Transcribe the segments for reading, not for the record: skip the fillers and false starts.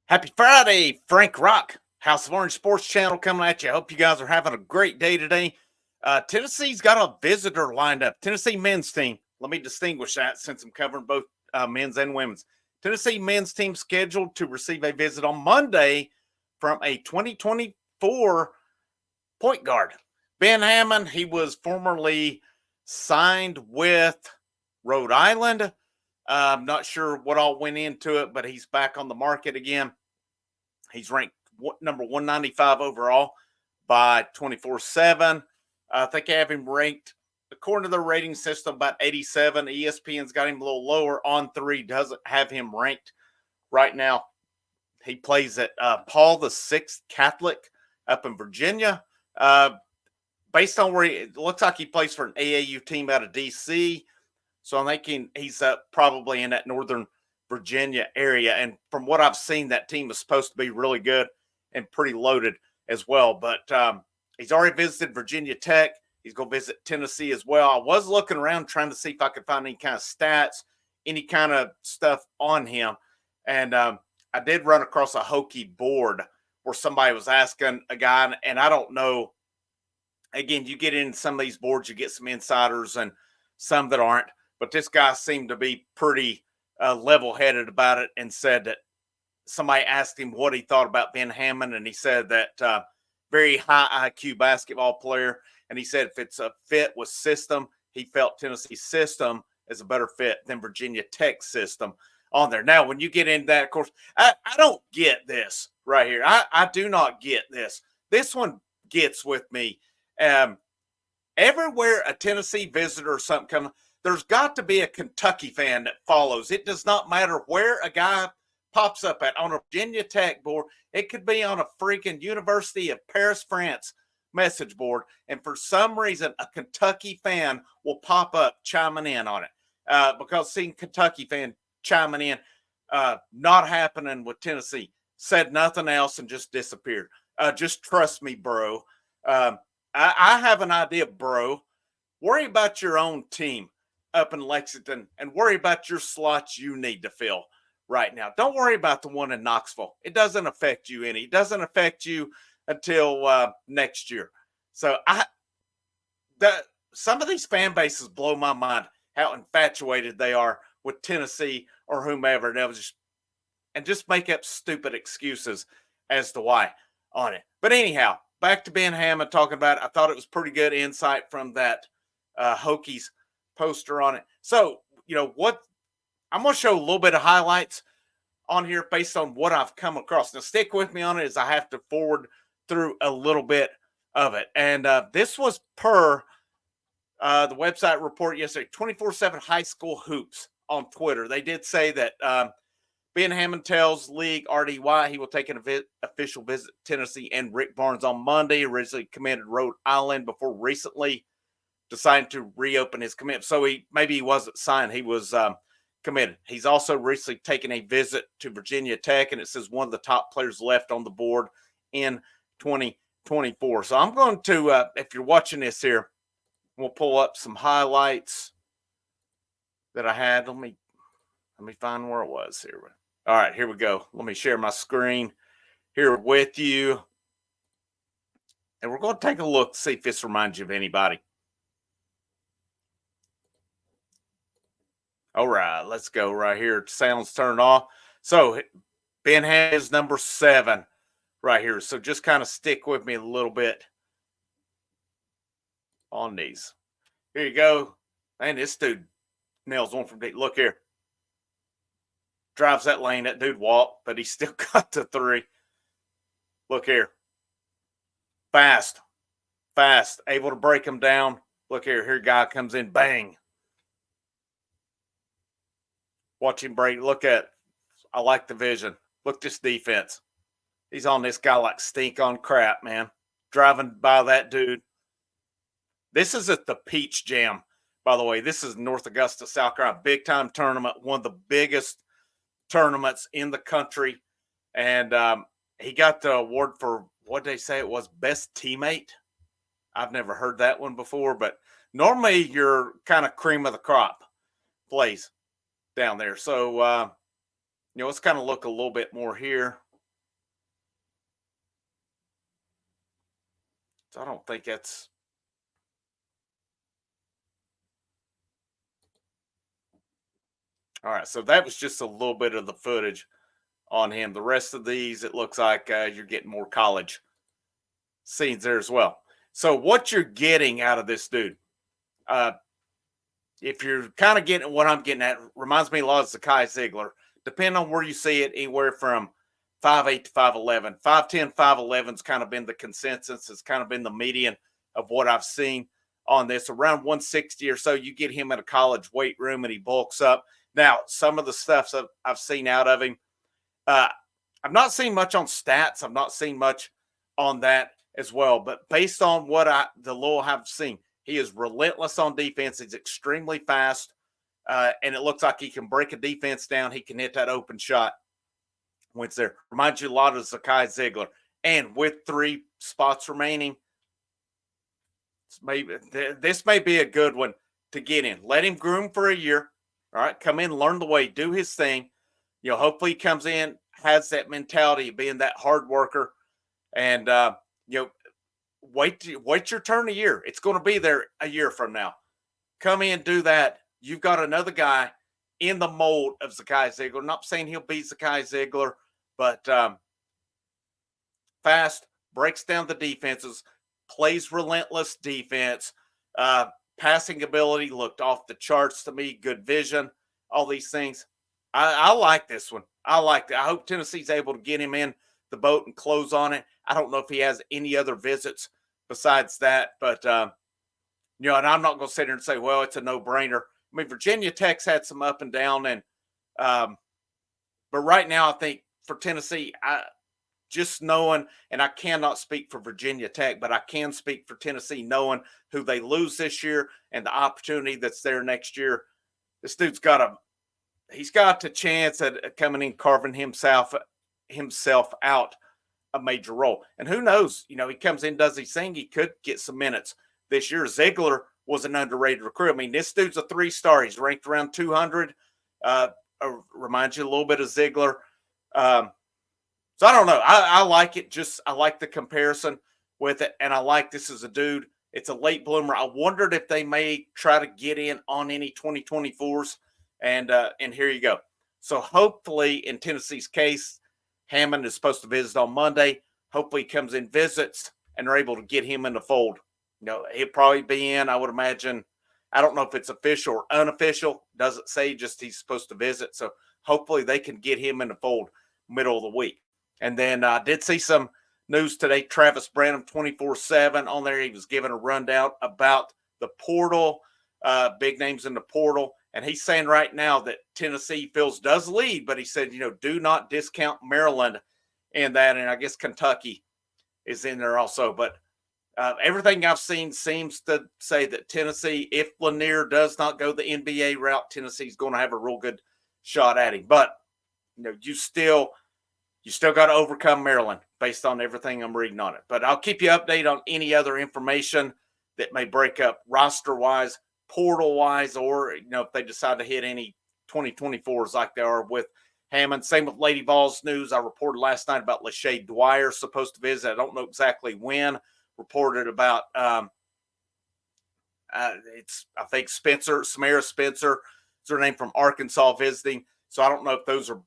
Happy Friday, Frank Rock, House of Orange Sports Channel coming at you. I hope you guys are having a great day today. Tennessee's got a visitor lined up. Tennessee men's team. Let me distinguish that since I'm covering both men's and women's. Tennessee men's team scheduled to receive a visit on Monday from a 2024 point guard. Ben Hammond, he was formerly signed with Rhode Island. I'm not sure what all went into it, but he's back on the market again. He's ranked number 195 overall by 24/7. I think I have him ranked, according to the rating system, about 87. ESPN's got him a little lower. On3 doesn't have him ranked right now. He plays at Paul the Sixth Catholic up in Virginia. Based on where it looks like he plays for an AAU team out of DC. So I'm thinking he's probably in that Northern Virginia area. And from what I've seen, that team is supposed to be really good and pretty loaded as well. But he's already visited Virginia Tech. He's going to visit Tennessee as well. I was looking around trying to see if I could find any kind of stats, any kind of stuff on him. And I did run across a Hokie board where somebody was asking a guy, and I don't know. Again, you get in some of these boards, you get some insiders and some that aren't. But this guy seemed to be pretty level-headed about it and said that somebody asked him what he thought about Ben Hammond, and he said that very high IQ basketball player. And he said if it's a fit with system, he felt Tennessee's system is a better fit than Virginia Tech's system on there. Now, when you get into that, of course, I don't get this right here. I do not get this. This one gets with me. Everywhere a Tennessee visitor or something comes, there's got to be a Kentucky fan that follows. It does not matter where a guy pops up at on a Virginia Tech board. It could be on a freaking University of Paris, France message board. And for some reason, a Kentucky fan will pop up chiming in on it. Because seeing Kentucky fan chiming in, not happening with Tennessee, said nothing else and just disappeared. Just trust me, bro. I have an idea, bro. Worry about your own team up in Lexington and worry about your slots you need to fill right now. Don't worry about the one in Knoxville. It doesn't affect you any. It doesn't affect you until next year. So some of these fan bases blow my mind how infatuated they are with Tennessee or whomever. And just make up stupid excuses as to why on it. But anyhow, back to Ben Hammond talking about it. I thought it was pretty good insight from that Hokies poster on it. So, what I'm going to show a little bit of highlights on here based on what I've come across. Now, stick with me on it as I have to forward through a little bit of it. And this was per the website report yesterday, 24/7 High School Hoops on Twitter. They did say that Ben Hammond tells League RDY he will take an official visit to Tennessee and Rick Barnes on Monday. Originally committed Rhode Island before recently deciding to reopen his commitment. So maybe he wasn't signed. He was committed. He's also recently taken a visit to Virginia Tech, and it says one of the top players left on the board in 2024. So I'm going to, if you're watching this here, we'll pull up some highlights that I had. Let me find where it was here. All right, here we go. Let me share my screen here with you. And we're going to take a look, see if this reminds you of anybody. All right, let's go right here. Sounds turned off. So Ben has number 7 right here. So just kind of stick with me a little bit on these. Here you go. Man, this dude nails one from deep. Look here. Drives that lane. That dude walked, but he still got the 3. Look here. Fast. Able to break him down. Look here. Here guy comes in. Bang. Watch him break. Look at it. I like the vision. Look at this defense. He's on this guy like stink on crap, man. Driving by that dude. This is at the Peach Jam, by the way. This is North Augusta, South Carolina. Big-time tournament. One of the biggest tournaments in the country. And he got the award for, what did they say it was, best teammate? I've never heard that one before, but normally you're kind of cream of the crop plays down there. So, let's kind of look a little bit more here. So I don't think that's. All right, so that was just a little bit of the footage on him. The rest of these, it looks like you're getting more college scenes there as well. So what you're getting out of this dude, uh, if you're kind of getting what I'm getting at, reminds me a lot of Zakai Ziegler. Depending on where you see it, anywhere from 5'8" to 5'11. 5'10", 5'11's kind of been the consensus. It's kind of been the median of what I've seen on this. Around 160 or so, you get him in a college weight room and he bulks up. Now, some of the stuff I've seen out of him, I've not seen much on stats. I've not seen much on that as well. But based on what the little have seen, he is relentless on defense. He's extremely fast. And it looks like he can break a defense down. He can hit that open shot when it's there. Reminds you a lot of Zakai Ziegler. And with 3 spots remaining, this may be a good one to get in. Let him groom for a year. All right, come in, learn the way, do his thing. Hopefully he comes in, has that mentality of being that hard worker, and wait your turn a year. It's going to be there a year from now. Come in, do that. You've got another guy in the mold of Zakai Ziegler. Not saying he'll be Zakai Ziegler, but fast, breaks down the defenses, plays relentless defense. Passing ability looked off the charts to me. Good vision, all these things. I like this one. I like it. I hope Tennessee's able to get him in the boat and close on it. I don't know if he has any other visits besides that, but and I'm not going to sit here and say, well, it's a no-brainer. I mean, Virginia Tech's had some up and down, and but right now I think for Tennessee, just knowing, and I cannot speak for Virginia Tech, but I can speak for Tennessee, knowing who they lose this year and the opportunity that's there next year. This dude's got a chance at coming in, carving himself out a major role. And who knows, he comes in, does his thing, he could get some minutes this year. Ziegler was an underrated recruit. I mean, this dude's a 3-star. He's ranked around 200. Reminds you a little bit of Ziegler. So I don't know. I like it. I like the comparison with it. And I like this as a dude. It's a late bloomer. I wondered if they may try to get in on any 2024s. And here you go. So hopefully in Tennessee's case, Hammond is supposed to visit on Monday. Hopefully he comes in, visits, and they're able to get him in the fold. He'll probably be in, I would imagine. I don't know if it's official or unofficial. Doesn't say, just he's supposed to visit. So hopefully they can get him in the fold middle of the week. And then I did see some news today. Travis Branham, 24/7 on there. He was giving a rundown about the portal, big names in the portal. And he's saying right now that Tennessee does lead, but he said, do not discount Maryland in that. And I guess Kentucky is in there also. But everything I've seen seems to say that Tennessee, if Lanier does not go the NBA route, Tennessee's going to have a real good shot at him. But, you still got to overcome Maryland based on everything I'm reading on it. But I'll keep you updated on any other information that may break up roster-wise, portal-wise, or, if they decide to hit any 2024s like they are with Hammond. Same with Lady Vols news. I reported last night about Lachey Dwyer supposed to visit. I don't know exactly when. Reported about, I think Samara Spencer is her name, from Arkansas visiting. So I don't know if those are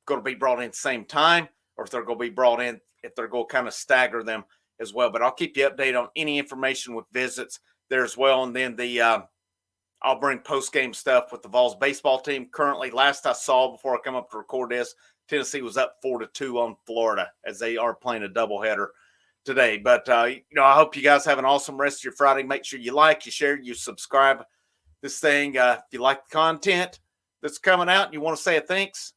going to be brought in at the same time, or if they're going to be brought in, if they're going to kind of stagger them as well. But I'll keep you updated on any information with visits there as well. And then I'll bring post-game stuff with the Vols baseball team. Currently, last I saw before I come up to record this, Tennessee was up 4-2 on Florida as they are playing a doubleheader today. But, I hope you guys have an awesome rest of your Friday. Make sure you like, you share, you subscribe this thing. If you like the content that's coming out and you want to say a thanks,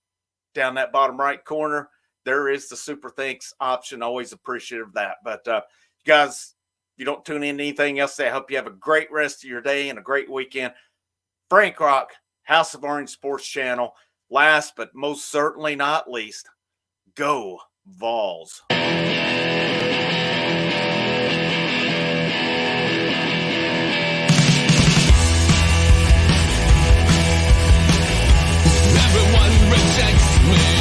down that bottom right corner, there is the super thanks option. Always appreciative of that. But you guys, if you don't tune in to anything else, I hope you have a great rest of your day and a great weekend. Frank Rock, House of Orange Sports Channel. Last but most certainly not least, go Vols. Everyone rejects me.